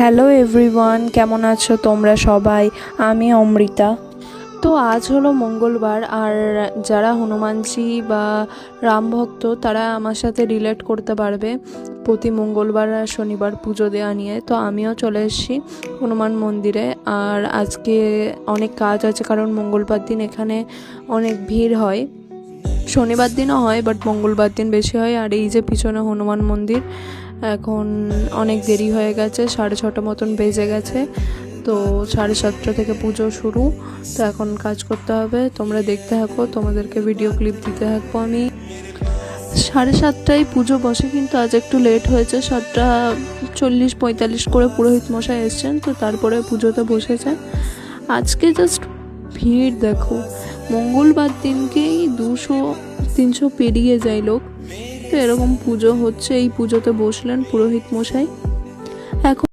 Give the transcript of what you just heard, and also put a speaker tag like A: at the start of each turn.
A: Hello everyone, কেমন আছো তোমরা সবাই? আমি অমৃতা। তো আজ হলো মঙ্গলবার, আর যারা হনুমানজি বা রাম ভক্ত তারা আমার সাথে রিলেট করতে পারবে প্রতি মঙ্গলবার আর শনিবার পুজো দেওয়া নিয়ে। তো আমিও চলে এসেছি হনুমান মন্দিরে, আর আজকে অনেক কাজ আছে কারণ মঙ্গলবার দিন এখানে অনেক ভিড় হয়। শনিবার দিনও হয় বাট মঙ্গলবার দিন বেশি হয়। আর এই যে পিছনে হনুমান মন্দির, এখন অনেক দেরি হয়ে গেছে, 6:30 মতন বেজে গেছে। তো 7:30 থেকে পুজো শুরু। তো এখন কাজ করতে হবে, তোমরা দেখতে থাকো, তোমাদেরকে ভিডিও ক্লিপ দিতে থাকবো আমি। 7:30টায় পুজো বসে, কিন্তু আজ একটু লেট হয়েছে, 7:40-45 করে পুরোহিত মশাই এসছেন, তো তারপরে পুজোতে বসেছে। আজকে জাস্ট ভিড় দেখো, মঙ্গলবার দিনকেই 200-300 পেরিয়ে যায় লোক। তো এরকম পুজো হচ্ছে, এই পুজোতে বসলেন পুরোহিত মশাই। এখন